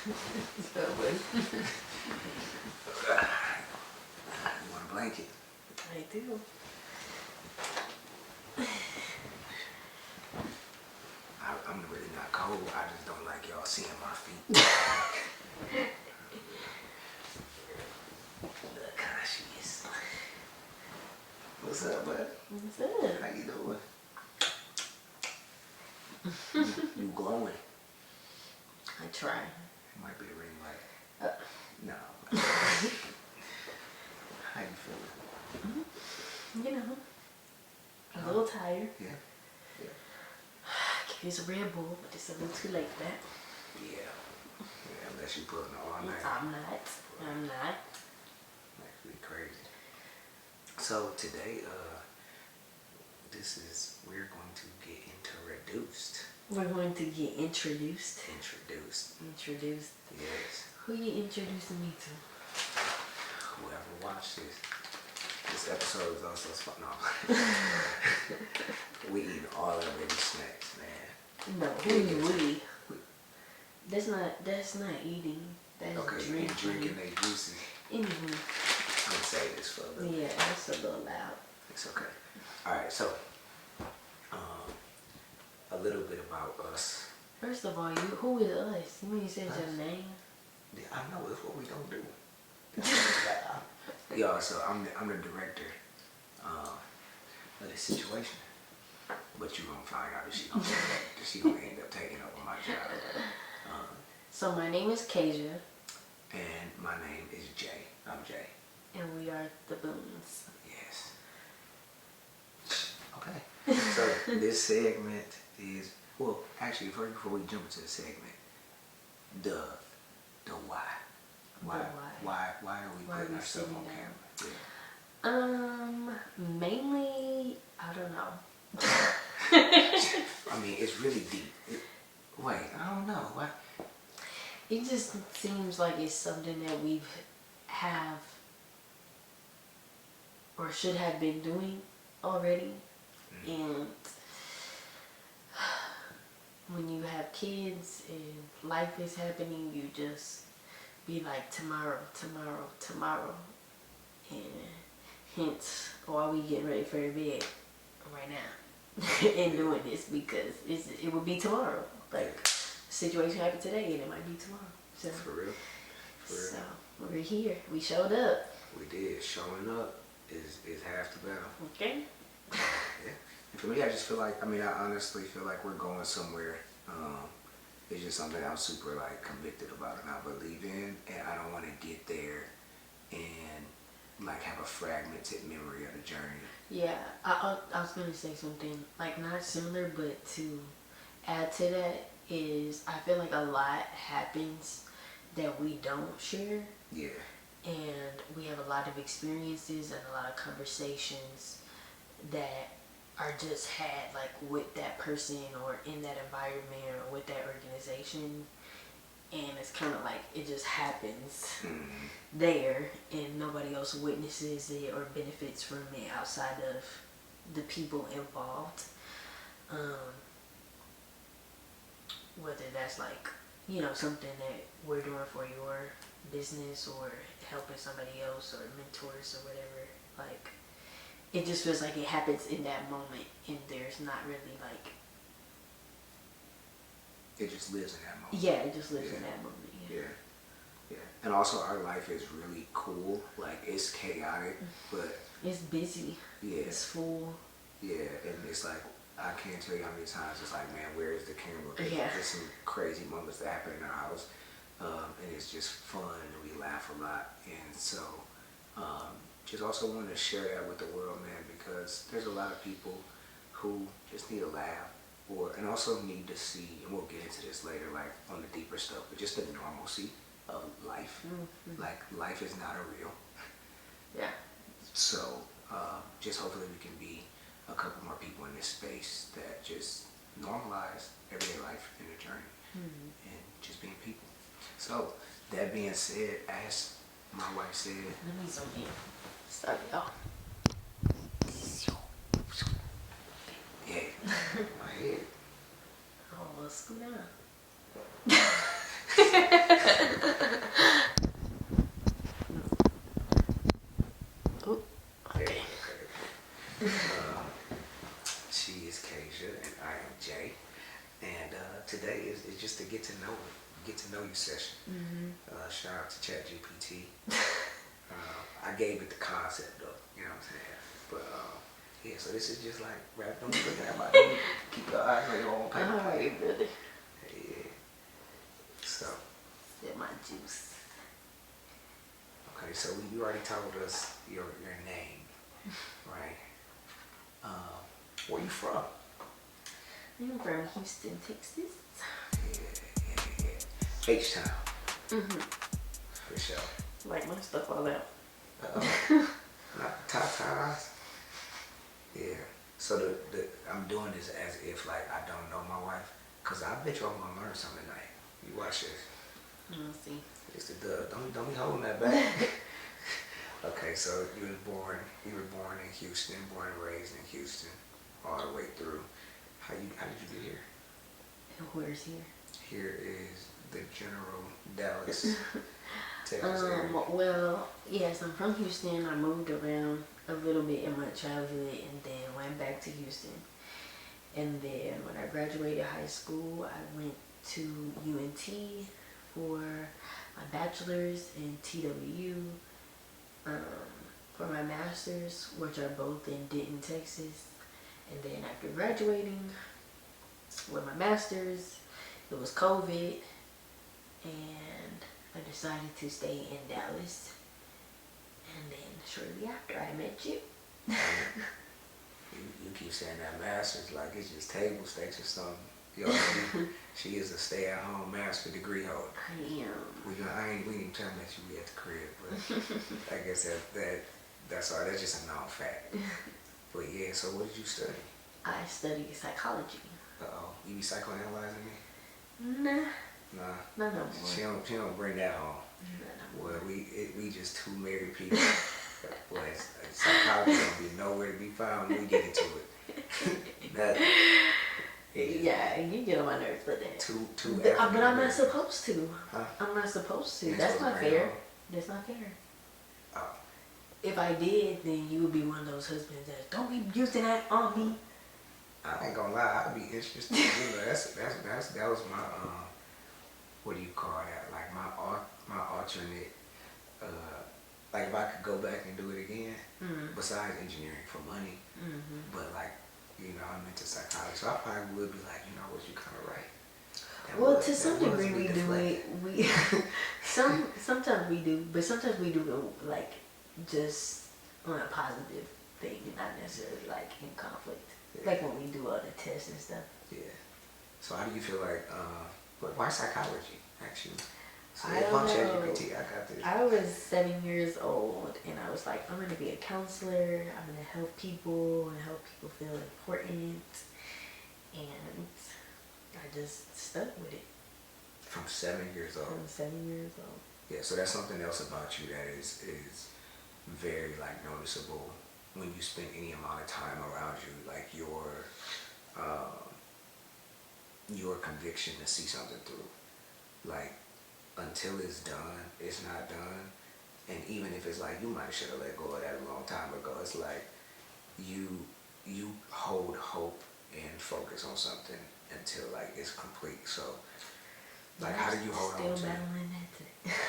You want a blanket? I do. I'm really not cold. I just don't like y'all seeing my feet. Look how she is. What's up, bud? What's up? How you doing? You glowing. I try. It might be a ring light. No. How you feeling? You know, a little tired. Yeah. Give you some Red Bull, but it's a little too late for that. Yeah, unless you putting all night. I'm not. That could be crazy. So today, we're going to get introduced. We're going to get introduced. Introduced. Yes. Who you introducing me to? Whoever watched this. This episode is also fun. No. We eating all our baby snacks, man. No, who we? That's not eating. That's okay, drinking they juices. Anywho. I'm gonna say this for a little bit. Yeah, that's a little loud. It's okay. Alright, so a little bit about us. First of all, who is us? You mean you said your name? Yeah, I know, it's what we don't do. Y'all, so I'm the director of this situation. But you gonna find out that she gonna end up taking over my job. So my name is Kasia. And my name is Jay. I'm Jay. And we are the Boones. Yes. Okay. So this segment is, well, actually, first before we jump into the segment, the why. Why are we putting ourselves on camera? Yeah. Mainly, I don't know. I mean, it's really deep. I don't know. Why? It just seems like it's something that we have or should have been doing already. And when you have kids and life is happening, you just be like, tomorrow. And hence why we getting ready for bed right now and doing this, because it would be tomorrow. Like, situation happened today and it might be tomorrow. So, for real. So we're here. We showed up. We did. Showing up is half the battle. Okay. Yeah. And for me, I just feel like, I honestly feel like we're going somewhere. It's just something I'm super convicted about and I believe in, and I don't want to get there and have a fragmented memory of the journey. Yeah, I was gonna say something not similar, but to add to that is I feel like a lot happens that we don't share. Yeah. And we have a lot of experiences and a lot of conversations that are just had with that person or in that environment or with that organization, and it's kind of it just happens there and nobody else witnesses it or benefits from it outside of the people involved. Whether that's something that we're doing for your business or helping somebody else or mentors or whatever, it just feels like it happens in that moment and there's not really it just lives in that moment. Yeah, it just lives in that moment. Yeah. And also our life is really cool. It's chaotic, but it's busy. Yeah. It's full. Yeah, and it's I can't tell you how many times it's man, where is the camera? Yeah. There's some crazy moments that happen in our house. And it's just fun and we laugh a lot. And so just also want to share that with the world, man, because there's a lot of people who just need a laugh and also need to see, and we'll get into this later, on the deeper stuff, but just the normalcy of life. Life is not a real. Yeah. So just hopefully we can be a couple more people in this space that just normalize everyday life in the journey and just being people. So that being said, as my wife said, let me zoom in. Sorry, y'all. Yeah, my head. Oh, well, scoot down. Ooh, There okay. you go. She is Kasia and I am Jay. And today is just a get to know you session. Shout out to ChatGPT. I gave it the concept though, you know what I'm saying? But yeah, so this is just like rap. Don't be looking at my dude. Keep your eyes on your own paper. Alright, brother. Yeah. So, Sip my juice. okay, so you already told us your name, right? Where you from? I'm from Houston, Texas. Yeah. H-Town. For sure. Like my stuff all out. Not Tatas. Yeah. So the I'm doing this as if like I don't know my wife, cause I bet you I'm gonna learn something tonight. You watch this. Let's see. It's the dub. Don't be holding that back. Okay, so you were born in Houston, born and raised in Houston, all the way through. How did you get here? And where's here? Here is the general Dallas, Texas area. Well, yes, I'm from Houston. I moved around a little bit in my childhood and then went back to Houston. And then when I graduated high school, I went to UNT for my bachelor's in TWU. For my master's, which are both in Denton, Texas. And then after graduating with my master's, it was COVID, and I decided to stay in Dallas. And then shortly after, I met you. You keep saying that master's like it's just table stakes or something. Yo, she is a stay-at-home master degree holder. I am. We didn't even tell that you be at the crib, but I guess that's all. That's just a known fact. But yeah, so what did you study? I studied psychology. You be psychoanalyzing me? Nah, Nah. not no more. She don't bring that home. Not no more. Well, we just two married people. Boy, psychology don't be nowhere to be found when we get into it. That. Yeah, you get on my nerves for that. Two But I'm not supposed to. Huh? I'm not supposed to. You're That's supposed not to bring it fair. home. That's not fair. Oh. If I did, then you would be one of those husbands that don't be using that on me. I ain't gonna lie, I'd be interested. You know, that was my what do you call that? Like my alternate. Like if I could go back and do it again, besides engineering for money, but like I'm into psychology, so I probably would be like, what you kind of right. Well, to some degree we do it. We sometimes we do, but sometimes we do it like just on a positive thing, not necessarily like in conflict. Yeah. Like when we do all the tests and stuff. Yeah. So how do you feel like? Why psychology? Actually, so I don't know. ChatGPT, I got this. I was 7 years old, and I was like, I'm gonna be a counselor. I'm gonna help people and help people feel important. And I just stuck with it. From 7 years old. From 7 years old. Yeah, so that's something else about you that is very like noticeable when you spend any amount of time around you, like your conviction to see something through. Like until it's done, it's not done. And even if it's like you might have should have let go of that a long time ago, it's like you hold hope and focus on something until like it's complete. So like how do you hold on to it? Still battling that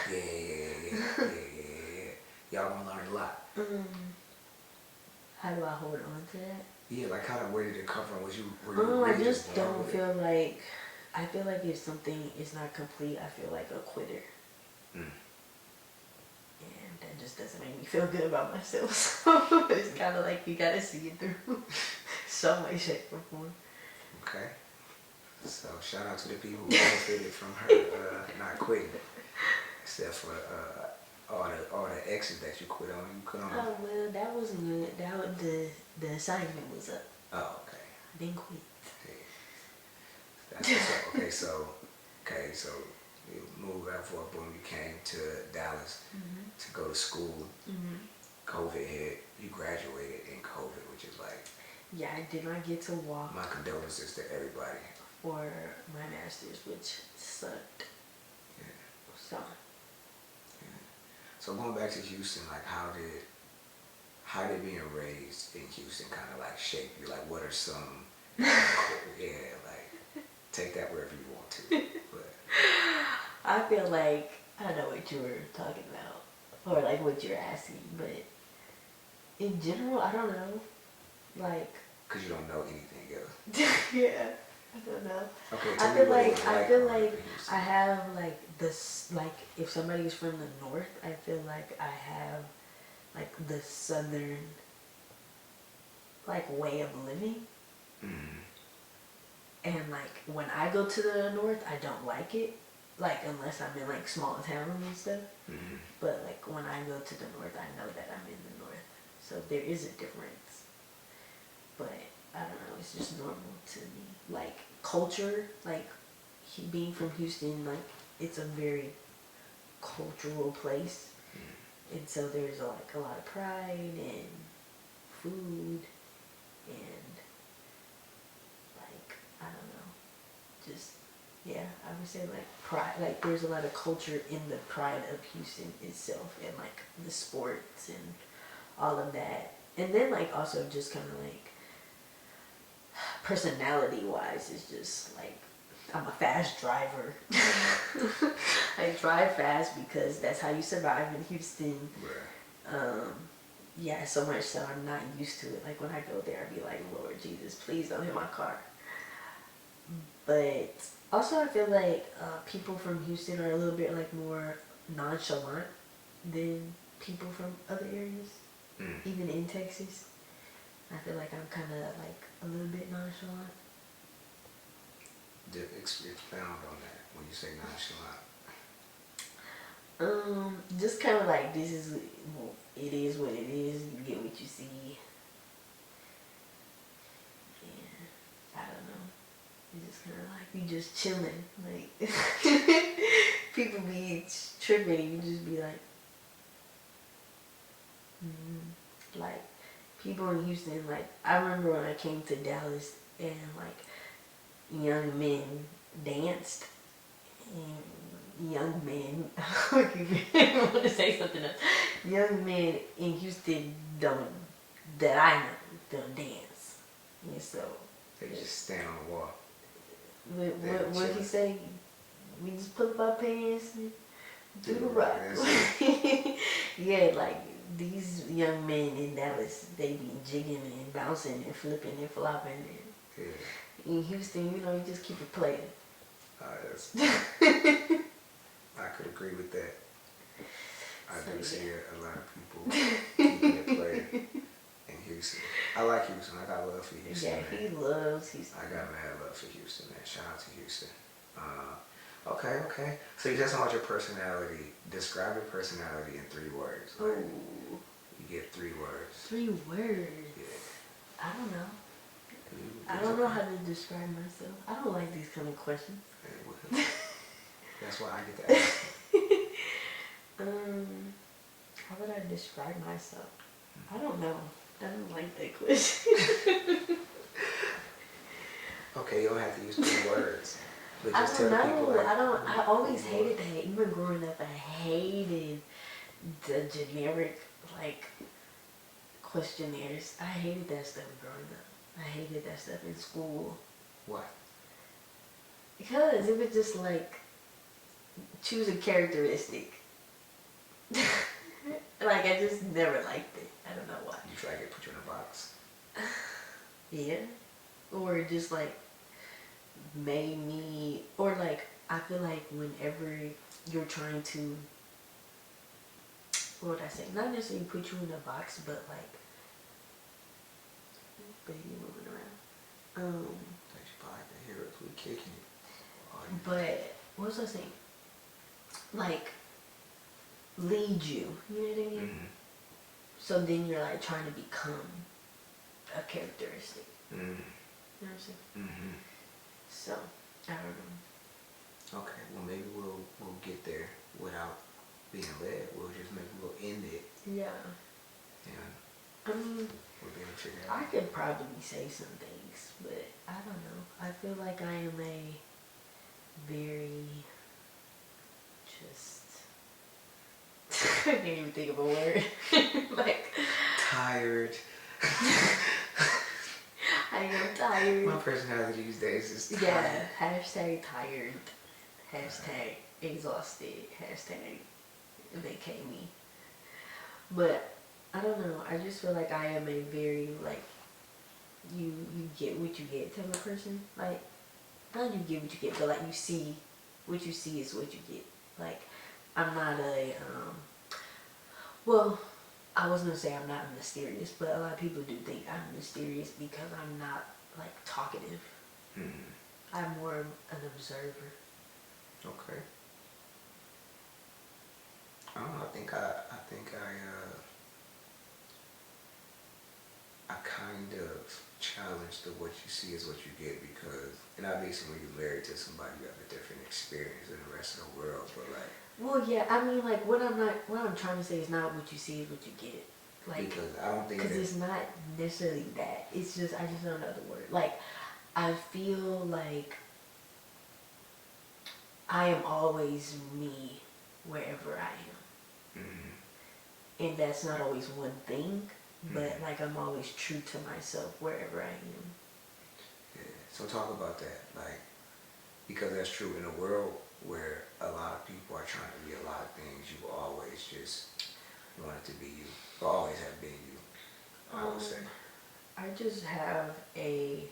today. Yeah. Y'all gonna learn a lot. How do I hold on to that? Yeah, like where did it come from? I just don't feel like, I feel like if something is not complete, I feel like a quitter. And that just doesn't make me feel good about myself. So it's kind of like you gotta see it through some way, shape, or form. Okay. So shout out to the people who benefited from her not quitting. Except for all the exes that you quit on. You quit on. Oh well, that was good. That was the assignment was up. Oh, okay. I didn't quit. Hey. That's what's up. Okay, so you moved out for Boone. You came to Dallas to go to school. COVID hit. You graduated in COVID, which is like. Yeah, I did not get to walk. My condolences to everybody. For my master's, which sucked. So So going back to Houston, like how did being raised in Houston kind of like shape you? Like what are some, yeah, like take that wherever you want to. But I feel like I know what you were talking about, or like what you're asking, but in general, I don't know. Like, because you don't know anything else. yeah, I don't know. Okay, I tell me feel what it like was I like feel growing up like in I Houston. have like this, like if somebody's from the north, I feel like I have like the southern like way of living. Mm-hmm. And like when I go to the north, I don't like it. Like unless I'm in like small towns and stuff. Mm-hmm. But like when I go to the north, I know that I'm in the north. So there is a difference. But I don't know, it's just normal to me. Like culture, like being from Houston, like it's a very cultural place. And so there's like a lot of pride and food and like, I don't know, just, yeah, I would say like pride, like there's a lot of culture in the pride of Houston itself and like the sports and all of that. And then like also just kind of like personality wise, it's just like I'm a fast driver. I drive fast because that's how you survive in Houston. Right. Yeah, so much so I'm not used to it. Like when I go there, I'd be like, Lord Jesus, please don't hit my car. But also I feel like people from Houston are a little bit like more nonchalant than people from other areas, even in Texas. I feel like I'm kind of like a little bit nonchalant. Expound on that when you say nonchalant. Just kind of like this is, well, it is what it is. You get what you see. Yeah, I don't know. It's just kind of like you just chilling. Like people be tripping, and you just be like, like people in Houston. Like I remember when I came to Dallas and like young men danced and young men. I want to say something else. Young men in Houston don't, that I know, don't dance. And so They just stand on the wall. what he say? We just put up our pants and do the rock. Yeah, like these young men in Dallas, they be jigging and bouncing and flipping and flopping. And Yeah. in Houston, you know, you just keep it playing. I could agree with that. I So, do yeah. see a lot of people keeping it playing in Houston. I like Houston. I got love for Houston. Yeah, Man. he loves Houston. I got mad love for Houston, man. Shout out to Houston. Okay. So you just want your personality. Describe your personality in 3 words. Like, Oh, you get 3 words. 3 words. Yeah. I don't know. I don't know how to describe myself. I don't like these kind of questions. That's why I get to ask. How would I describe myself? I don't know. I don't like that question. Okay, you don't have to use 3 words. But I just don't tell the know. people like, I always hated that. Even growing up, I hated the generic like questionnaires. I hated that stuff growing up. I hated that stuff in school. Why? Because it was just like choose a characteristic. Like I just never liked it. I don't know why. You try to get put you in a box. Yeah. Or just like made me, or like I feel like whenever you're trying to, what would I say? Not necessarily put you in a box, but like baby moving around. That you probably can hear us. We kicking it. But what was I saying? Like lead you. You know what I mean? Mm-hmm. So then you're like trying to become a characteristic. Mm-hmm. You know what I'm saying? Mm-hmm. So I don't know. Okay, well maybe we'll get there without being led. We'll end it. Yeah. And I mean, we'll be able to figure it out. I could probably say some things, but I don't know. I feel like I am a very just couldn't even think of a word. Like, tired. I am tired. My personality these days is tired. Yeah, hashtag tired, hashtag exhausted, hashtag vacay me. But I don't know. I just feel like I am a very like you get what you get type of person. Like not you get what you get, but like you see what you see is what you get. Like I'm not a well, I was gonna say I'm not mysterious, but a lot of people do think I'm mysterious because I'm not like talkative. I'm more of an observer. Okay. I don't know. I kind of challenge the what you see is what you get because, and obviously when you're married to somebody, you have a different experience than the rest of the world. But like, Well, yeah, I mean, like what I'm trying to say is not what you see is what you get. Like, because I don't think because it's not necessarily that. It's just I just don't know the word. Like, I feel like I am always me wherever I am, and that's not always one thing. But like I'm always true to myself wherever I am. Yeah. So talk about that, like, because that's true in a world where a lot of people are trying to be a lot of things. You will always just want it to be you, or always have been you. I would say. I just have a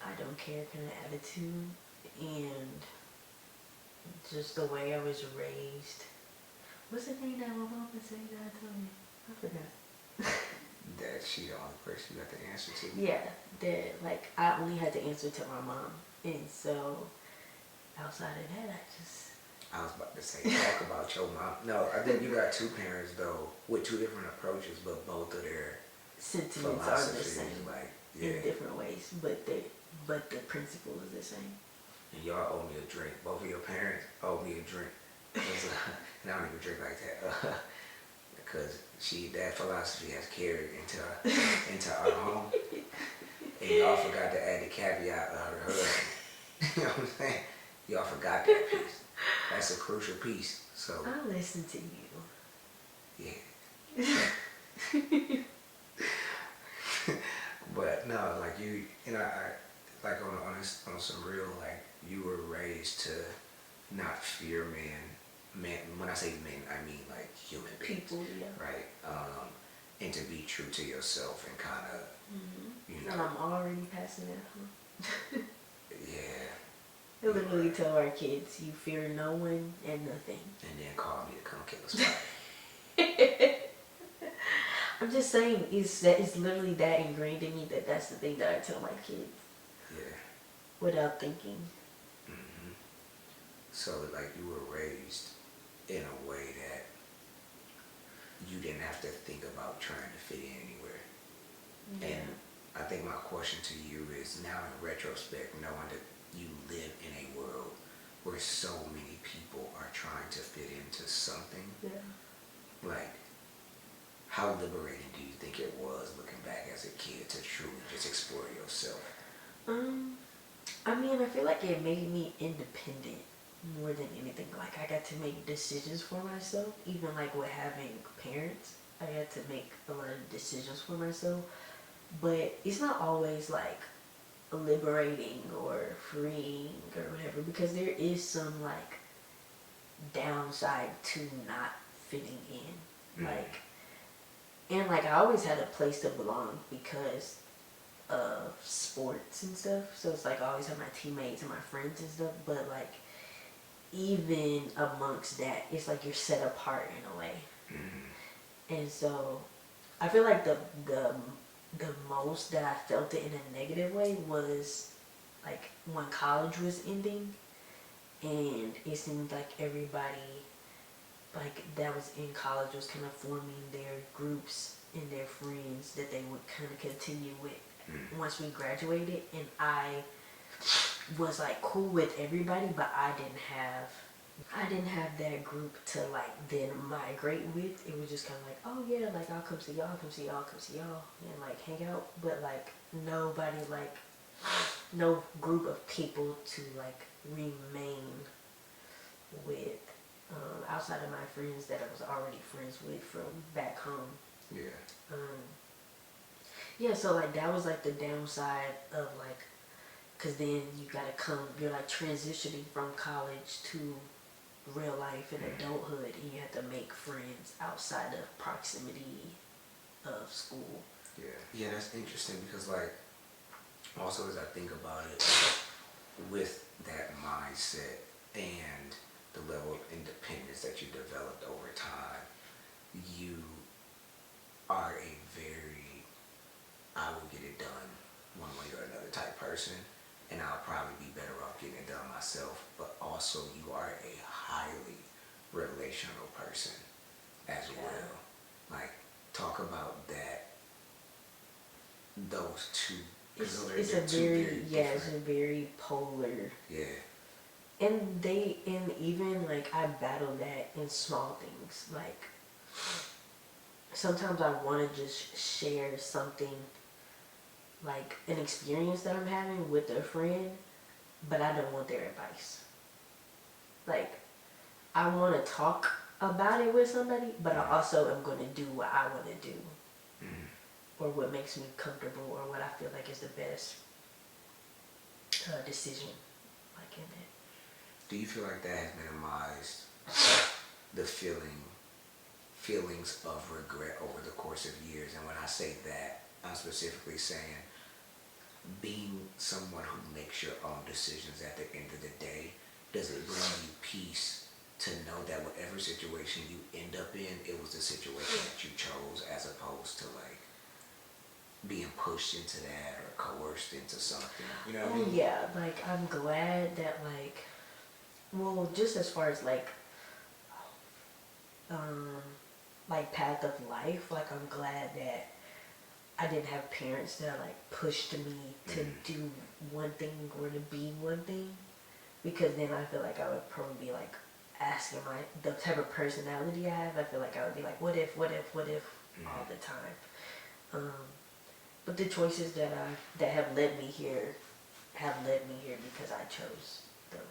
I don't care kind of attitude, and just the way I was raised. What's the thing that my mom would say that I told me? I forgot. That she the only person you have to answer to. Yeah, that like I only had to answer to my mom, and so outside of that, I was about to say, talk about your mom. No, I think you got two parents though, with two different approaches, but both of their sentiments are the same like, in different ways, but the principle is the same. And y'all owe me a drink. Both of your parents owe me a drink. And I don't even drink like that. Because that philosophy has carried into our home. And y'all forgot to add the caveat of her husband. You know what I'm saying? Y'all forgot that piece. That's a crucial piece. So I listen to you. Yeah. But no, like you know, I like on some real, like, you were raised to not fear men. When I say men, I mean like human beings. People, yeah. Right. And to be true to yourself and kind of, you know. And I'm already passing that on. Yeah. I literally tell our kids, you fear no one and nothing. And then call me to come kill us. I'm just saying, it's literally that ingrained in me that's the thing that I tell my kids. Yeah. Without thinking. So like you were raised in a way that you didn't have to think about trying to fit in anywhere. Yeah. And I think my question to you is, now in retrospect, knowing that you live in a world where so many people are trying to fit into something, like, how liberating do you think it was looking back as a kid to truly just explore yourself? I mean, I feel like it made me independent more than anything. Like, I got to make decisions for myself. Even like with having parents, I got to make a lot of decisions for myself. But it's not always like liberating or freeing or whatever, because there is some like downside to not fitting in. Like, and like I always had a place to belong because of sports and stuff. So it's like I always have my teammates and my friends and stuff. But like even amongst that, it's like you're set apart in a way. And so I feel like the most that I felt it in a negative way was like when college was ending, and it seemed like everybody like that was in college was kind of forming their groups and their friends that they would kind of continue with once we graduated. And I was like cool with everybody, but I didn't have that group to like then migrate with. It was just kind of like, oh yeah, like I'll come see y'all, come see y'all, come see y'all, and like hang out. But like nobody, like no group of people to like remain with outside of my friends that I was already friends with from back home. Yeah. Yeah, so like that was like the downside of like, cause then you gotta you're like transitioning from college to real life and adulthood, and you have to make friends outside of proximity of school. Yeah, that's interesting because like also as I think about it, with that mindset and the level of independence that you developed over time, you are a very I will get it done one way or another type person, and I'll probably be better off getting it done myself. But also, you are a highly relational person as well. Like, talk about that. Those two. It's a very it's a very polar. Yeah. And even like I battle that in small things. Like sometimes I want to just share something, like an experience that I'm having with a friend, but I don't want their advice. Like I want to talk about it with somebody, but I also am going to do what I want to do, or what makes me comfortable, or what I feel like is the best decision. Like in that. Do you feel like that has minimized the feelings of regret over the course of years? And when I say that, I'm specifically saying being someone who makes your own decisions at the end of the day, does it bring you peace to know that whatever situation you end up in, it was the situation that you chose as opposed to like being pushed into that or coerced into something? You know what I mean? Yeah, like I'm glad that well, just as far as like path of life, like I'm glad that I didn't have parents that like pushed me to do one thing or to be one thing, because then I feel like I would probably be like asking the type of personality I have. I feel like I would be like, what if all the time. But the choices that have led me here because I chose them.